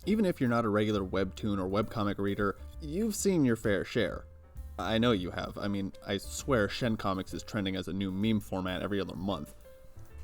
Even if you're not a regular webtoon or webcomic reader, you've seen your fair share. I know you have. I mean, I swear Shen Comics is trending as a new meme format every other month.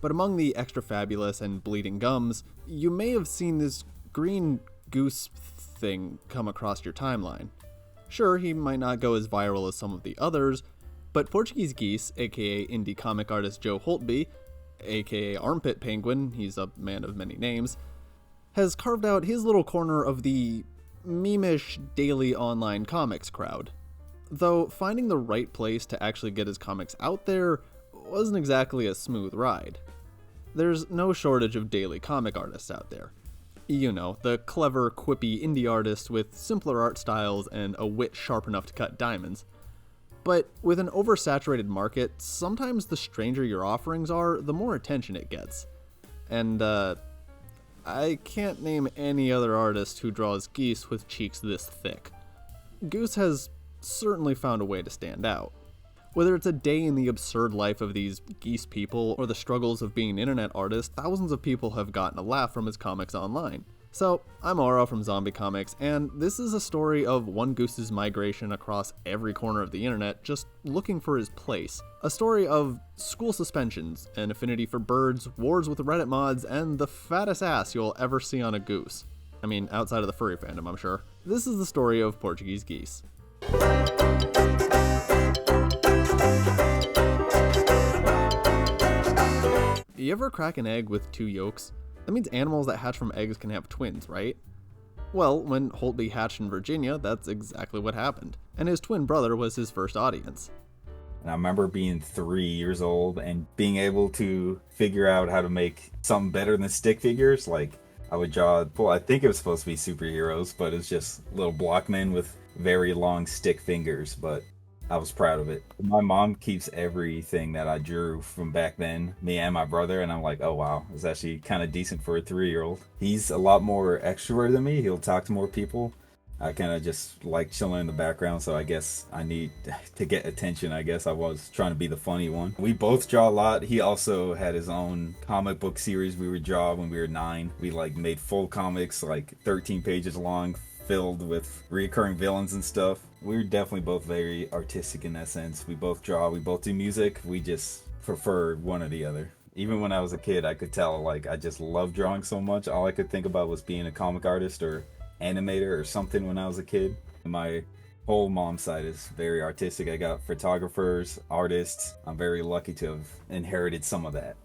But among the extra fabulous and bleeding gums, you may have seen this green Goose thing come across your timeline. Sure, he might not go as viral as some of the others, but Portuguese Geese, aka indie comic artist Joe Holtby, aka Armpit Penguin, he's a man of many names, has carved out his little corner of the meme-ish daily online comics crowd. Though finding the right place to actually get his comics out there wasn't exactly a smooth ride. There's no shortage of daily comic artists out there. You know, the clever, quippy indie artist with simpler art styles and a wit sharp enough to cut diamonds. But with an oversaturated market, sometimes the stranger your offerings are, the more attention it gets. And, I can't name any other artist who draws geese with cheeks this thick. Goose has certainly found a way to stand out. Whether it's a day in the absurd life of these geese people or the struggles of being an internet artist, thousands of people have gotten a laugh from his comics online. So, I'm Oro from Zombie Comics, and this is a story of one goose's migration across every corner of the internet, just looking for his place. A story of school suspensions, an affinity for birds, wars with Reddit mods, and the fattest ass you'll ever see on a goose. I mean, outside of the furry fandom, I'm sure. This is the story of Portuguese Geese. You ever crack an egg with two yolks? That means animals that hatch from eggs can have twins, right? Well, when Holtby hatched in Virginia, that's exactly what happened, and his twin brother was his first audience. And I remember being 3 years old and being able to figure out how to make something better than stick figures. Like, I would draw, well, I think it was supposed to be superheroes, but it's just little block men with very long stick fingers, but I was proud of it. My mom keeps everything that I drew from back then, me and my brother, and I'm like, oh wow, it's actually kind of decent for a 3-year-old. He's a lot more extroverted than me. He'll talk to more people. I kind of just like chilling in the background, so I guess I need to get attention. I guess I was trying to be the funny one. We both draw a lot. He also had his own comic book series we would draw when we were 9. We like made full comics, like 13 pages long, filled with recurring villains and stuff. We were definitely both very artistic in that sense. We both draw, we both do music. We just prefer one or the other. Even when I was a kid, I could tell, like, I just loved drawing so much. All I could think about was being a comic artist or animator or something when I was a kid. My whole mom's side is very artistic. I got photographers, artists. I'm very lucky to have inherited some of that.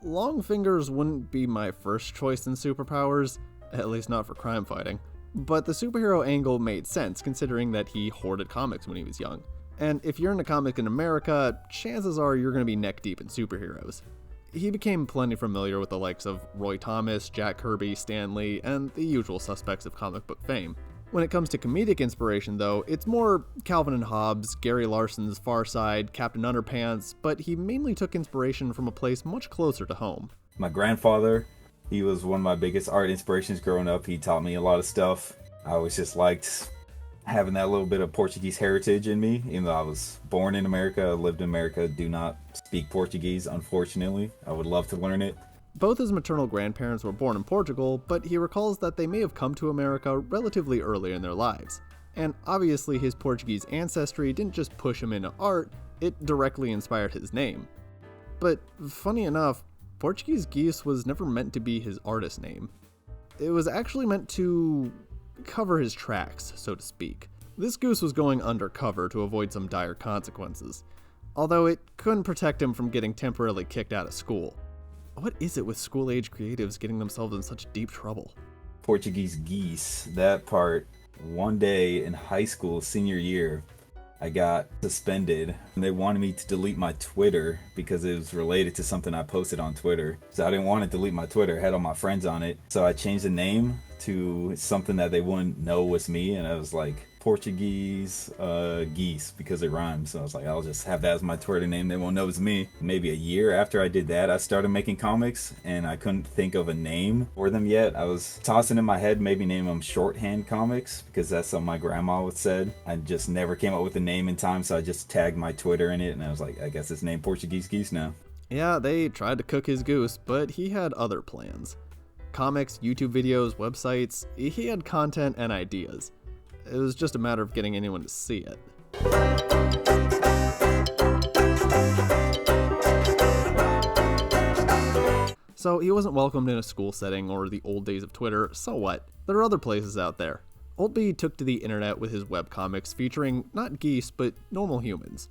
Long fingers wouldn't be my first choice in superpowers, at least not for crime fighting. But the superhero angle made sense considering that he hoarded comics when he was young. And if you're into comics in America, chances are you're going to be neck deep in superheroes. He became plenty familiar with the likes of Roy Thomas, Jack Kirby, Stan Lee, and the usual suspects of comic book fame. When it comes to comedic inspiration though, it's more Calvin and Hobbes, Gary Larson's Far Side, Captain Underpants, but he mainly took inspiration from a place much closer to home. My grandfather, he was one of my biggest art inspirations growing up. He taught me a lot of stuff. I always just liked having that little bit of Portuguese heritage in me. Even though I was born in America, lived in America, do not speak Portuguese, unfortunately. I would love to learn it. Both his maternal grandparents were born in Portugal, but he recalls that they may have come to America relatively early in their lives. And obviously his Portuguese ancestry didn't just push him into art, it directly inspired his name. But funny enough, Portuguese Geese was never meant to be his artist name. It was actually meant to cover his tracks, so to speak. This goose was going undercover to avoid some dire consequences, although it couldn't protect him from getting temporarily kicked out of school. What is it with school-age creatives getting themselves in such deep trouble? Portuguese Geese, that part, one day in high school, senior year, I got suspended and they wanted me to delete my Twitter because it was related to something I posted on Twitter. So I didn't want to delete my Twitter, I had all my friends on it. So I changed the name to something that they wouldn't know was me, and I was like Portuguese Geese because it rhymes. So I was like, I'll just have that as my Twitter name, they won't know it's me. Maybe a year after I did that, I started making comics and I couldn't think of a name for them yet. I was tossing in my head maybe name them Shorthand Comics because that's what my grandma would said. I just never came up with a name in time, so I just tagged my Twitter in it and I was like, I guess it's named Portuguese Geese now. Yeah, they tried to cook his goose, but he had other plans. Comics, YouTube videos, websites, he had content and ideas. It was just a matter of getting anyone to see it. So he wasn't welcomed in a school setting or the old days of Twitter, so what? There are other places out there. Holtby took to the internet with his webcomics featuring not geese, but normal humans.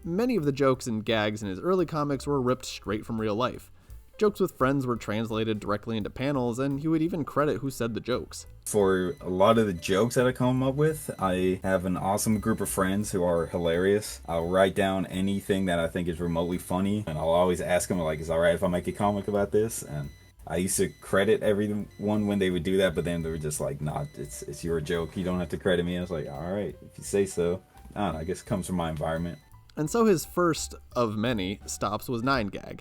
Many of the jokes and gags in his early comics were ripped straight from real life. Jokes with friends were translated directly into panels, and he would even credit who said the jokes. For a lot of the jokes that I come up with, I have an awesome group of friends who are hilarious. I'll write down anything that I think is remotely funny, and I'll always ask them, like, is it alright if I make a comic about this? And I used to credit everyone when they would do that, but then they were just like, nah, it's your joke. You don't have to credit me. I was like, alright, if you say so. I don't know, I guess it comes from my environment. And so his first of many stops was 9gag.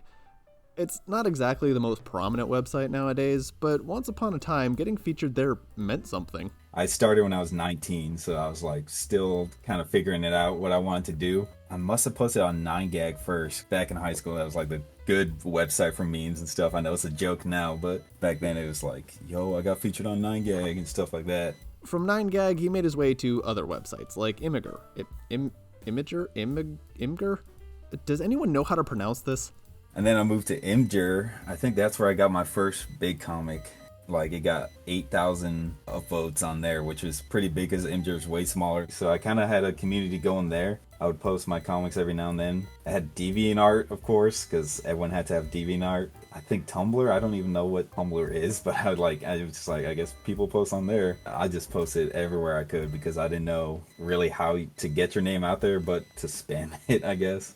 It's not exactly the most prominent website nowadays, but once upon a time, getting featured there meant something. I started when I was 19, so I was like still kind of figuring it out what I wanted to do. I must have posted on 9gag first. Back in high school, that was like the good website for memes and stuff. I know it's a joke now, but back then it was like, yo, I got featured on 9gag and stuff like that. From 9gag, he made his way to other websites like Imgur. Imgur? Does anyone know how to pronounce this? And then I moved to Imgur. I think that's where I got my first big comic. Like, it got 8,000 upvotes on there, which was pretty big because Imgur's way smaller. So I kind of had a community going there. I would post my comics every now and then. I had DeviantArt, of course, because everyone had to have DeviantArt. I think Tumblr, I don't even know what Tumblr is, but I was just like, I guess people post on there. I just posted everywhere I could because I didn't know really how to get your name out there, but to spam it, I guess.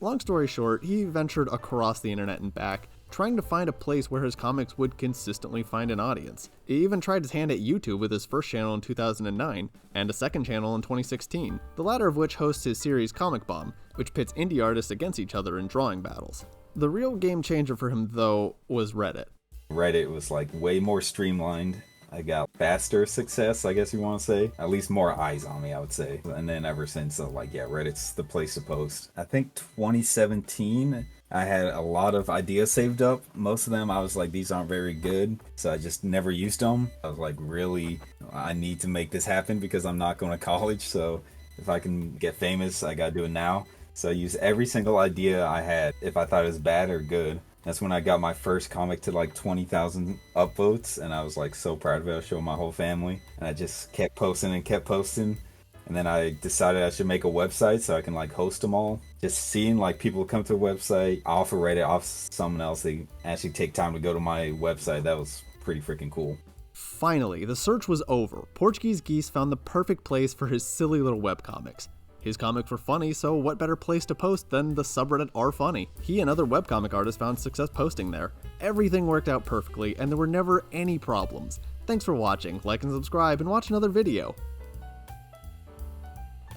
Long story short, he ventured across the internet and back, trying to find a place where his comics would consistently find an audience. He even tried his hand at YouTube with his first channel in 2009, and a second channel in 2016, the latter of which hosts his series Comic Bomb, which pits indie artists against each other in drawing battles. The real game changer for him, though, was Reddit. Reddit was like way more streamlined. I got faster success, I guess you want to say. At least more eyes on me, I would say. And then ever since, Reddit's the place to post. I think 2017, I had a lot of ideas saved up. Most of them, I was like, these aren't very good. So I just never used them. I was like, really, I need to make this happen because I'm not going to college. So if I can get famous, I got to do it now. So I used every single idea I had, if I thought it was bad or good. That's when I got my first comic to like 20,000 upvotes, and I was like so proud of it. I showed my whole family, and I just kept posting and kept posting. And then I decided I should make a website so I can like host them all. Just seeing like people come to the website, off of Reddit, off someone else, they actually take time to go to my website. That was pretty freaking cool. Finally, the search was over. Portuguese Geese found the perfect place for his silly little webcomics. His comics were funny, so what better place to post than the subreddit rfunny? He and other webcomic artists found success posting there. Everything worked out perfectly, and there were never any problems. Thanks for watching, like and subscribe, and watch another video.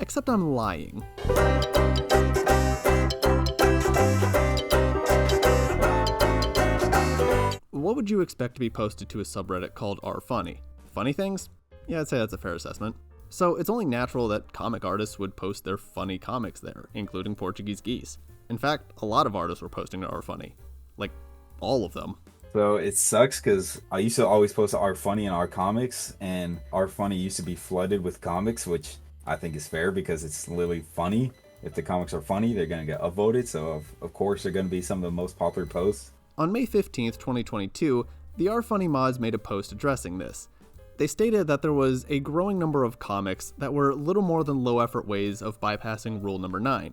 Except I'm lying. What would you expect to be posted to a subreddit called rfunny? Funny things? Yeah, I'd say that's a fair assessment. So it's only natural that comic artists would post their funny comics there, including Portuguese Geese. In fact, a lot of artists were posting to rfunny. Like, all of them. So it sucks because I used to always post to rfunny and rcomics, and rfunny used to be flooded with comics, which I think is fair because it's literally funny. If the comics are funny, they're going to get upvoted, so of course they're going to be some of the most popular posts. On May 15th, 2022, the rfunny mods made a post addressing this. They stated that there was a growing number of comics that were little more than low-effort ways of bypassing rule number 9,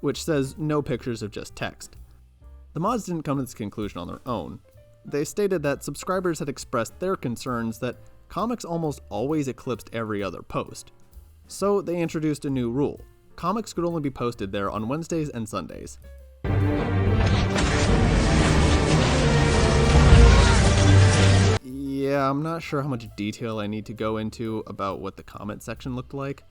which says no pictures of just text. The mods didn't come to this conclusion on their own. They stated that subscribers had expressed their concerns that comics almost always eclipsed every other post. So they introduced a new rule. Comics could only be posted there on Wednesdays and Sundays. Yeah, I'm not sure how much detail I need to go into about what the comment section looked like.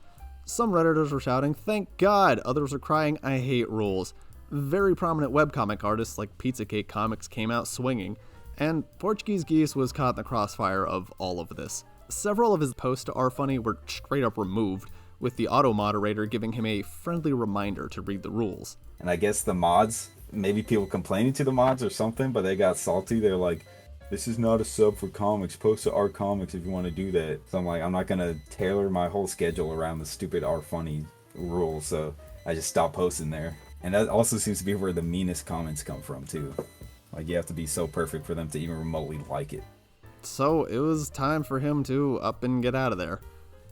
Some Redditors were shouting, "Thank God!" Others were crying, "I hate rules." Very prominent webcomic artists like Pizza Cake Comics came out swinging, and Portuguese Geese was caught in the crossfire of all of this. Several of his posts to rfunny were straight up removed, with the auto-moderator giving him a friendly reminder to read the rules. And I guess the mods, maybe people complaining to the mods or something, but they got salty. They're like, this is not a sub for comics. Post to our comics if you want to do that. So I'm like, I'm not gonna tailor my whole schedule around the stupid R funny rule. So I just stopped posting there. And that also seems to be where the meanest comments come from too. Like you have to be so perfect for them to even remotely like it. So it was time for him to up and get out of there.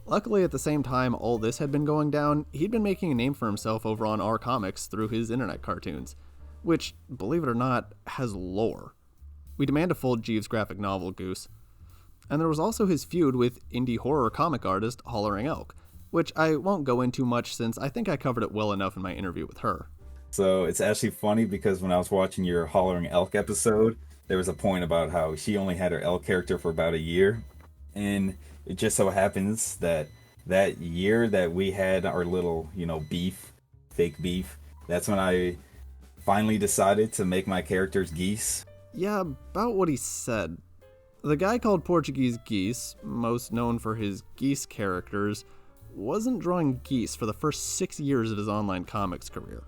Luckily, at the same time all this had been going down, he'd been making a name for himself over on R Comics through his internet cartoons, which, believe it or not, has lore. We demand a full Jeeves graphic novel, Goose. And there was also his feud with indie horror comic artist Hollering Elk, which I won't go into much since I think I covered it well enough in my interview with her. So it's actually funny because when I was watching your Hollering Elk episode, there was a point about how she only had her elk character for about a year. And it just so happens that that year that we had our little, beef, fake beef, that's when I finally decided to make my characters geese. Yeah, about what he said. The guy called Portuguese Geese, most known for his geese characters, wasn't drawing geese for the first 6 years of his online comics career.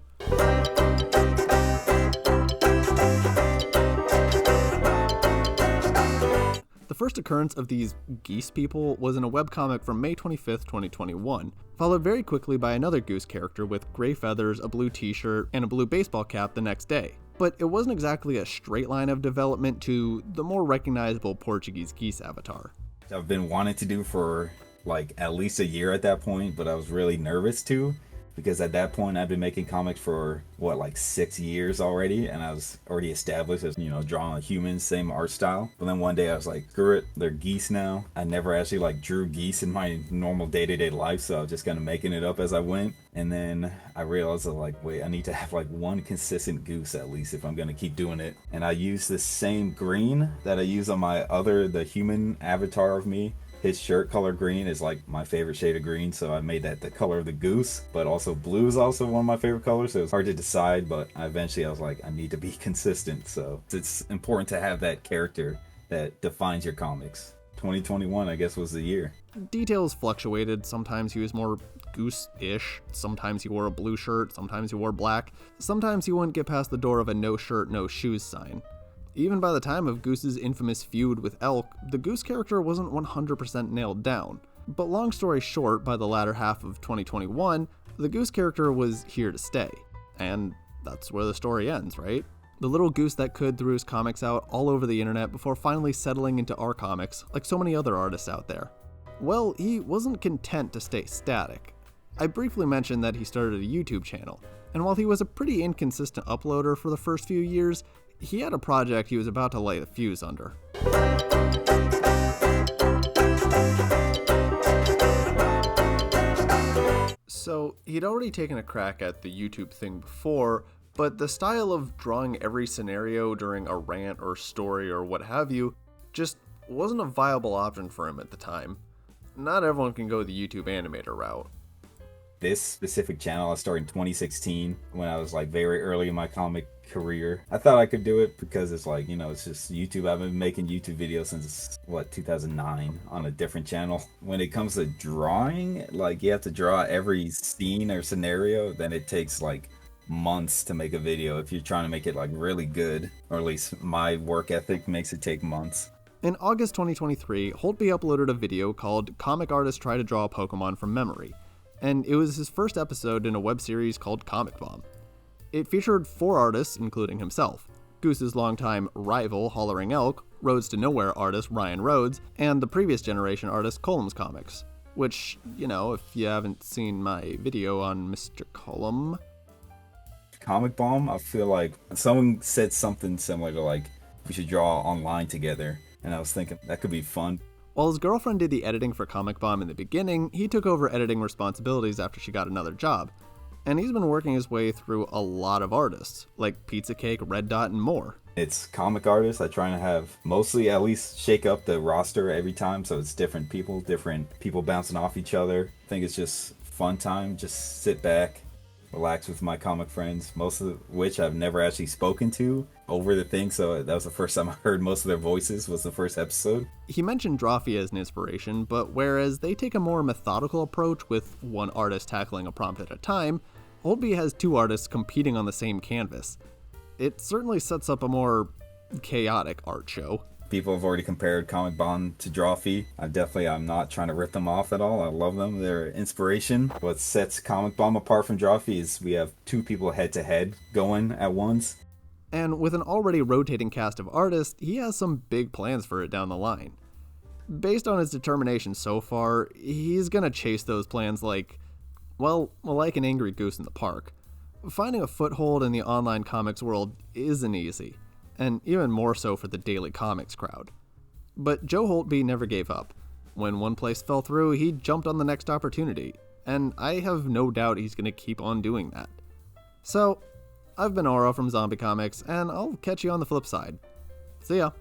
The first occurrence of these geese people was in a webcomic from May 25th, 2021, followed very quickly by another goose character with gray feathers, a blue t-shirt, and a blue baseball cap the next day. But it wasn't exactly a straight line of development to the more recognizable Portuguese Geese avatar. I've been wanting to do for like at least a year at that point, but I was really nervous to, because at that point I've been making comics for like 6 years already, and I was already established as drawing humans, same art style. But then one day I was like, screw it, they're geese now. I never actually like drew geese in my normal day-to-day life, so I was just kind of making it up as I went. And then I realized wait, I need to have like one consistent goose at least if I'm gonna keep doing it. And I used the same green that I use on the human avatar of me. His shirt color green is like my favorite shade of green, so I made that the color of the goose. But also blue is also one of my favorite colors, so it's hard to decide, but eventually I was like, I need to be consistent. So it's important to have that character that defines your comics. 2021, I guess, was the year. Details fluctuated. Sometimes he was more goose-ish, sometimes he wore a blue shirt, sometimes he wore black, sometimes he wouldn't get past the door of a no shirt, no shoes sign. Even by the time of Goose's infamous feud with Elk, the Goose character wasn't 100% nailed down. But long story short, by the latter half of 2021, the Goose character was here to stay. And that's where the story ends, right? The little goose that could threw his comics out all over the internet before finally settling into our comics, like so many other artists out there. Well, he wasn't content to stay static. I briefly mentioned that he started a YouTube channel, and while he was a pretty inconsistent uploader for the first few years, he had a project he was about to lay the fuse under. So he'd already taken a crack at the YouTube thing before, but the style of drawing every scenario during a rant or story or what have you just wasn't a viable option for him at the time. Not everyone can go the YouTube animator route. This specific channel I started in 2016 when I was like very early in my comic career. I thought I could do it because it's like, it's just YouTube. I've been making YouTube videos since 2009 on a different channel. When it comes to drawing, like you have to draw every scene or scenario, then it takes like months to make a video if you're trying to make it like really good, or at least my work ethic makes it take months. In August 2023, Holtby uploaded a video called Comic Artists Try to Draw a Pokemon from Memory, and it was his first episode in a web series called Comic Bomb. It featured 4 artists, including himself, Goose's longtime rival Hollering Elk, Roads to Nowhere artist Ryan Rhodes, and the previous generation artist Column's Comics, which, if you haven't seen my video on Mr. Column. Comic Bomb, I feel like someone said something similar to like, we should draw online together, and I was thinking that could be fun. While his girlfriend did the editing for Comic Bomb in the beginning, he took over editing responsibilities after she got another job. And he's been working his way through a lot of artists, like Pizza Cake, Red Dot, and more. It's comic artists. I try to have mostly at least shake up the roster every time, so it's different people bouncing off each other. I think it's just fun time, just sit back, relax with my comic friends, most of which I've never actually spoken to over the thing, so that was the first time I heard most of their voices, was the first episode. He mentioned Drawfee as an inspiration, but whereas they take a more methodical approach with one artist tackling a prompt at a time, Holtby has 2 artists competing on the same canvas. It certainly sets up a more chaotic art show. People have already compared Comic Bond to Drawfee. I'm not trying to rip them off at all. I love them. They're inspiration. What sets Comic Bomb apart from Drawfee is we have two people head to head going at once. And with an already rotating cast of artists, he has some big plans for it down the line. Based on his determination so far, he's gonna chase those plans like an angry goose in the park. Finding a foothold in the online comics world isn't easy, and even more so for the daily comics crowd. But Joe Holtby never gave up. When one place fell through, he jumped on the next opportunity, and I have no doubt he's gonna keep on doing that. So, I've been Oro from Zombie Comics, and I'll catch you on the flip side. See ya!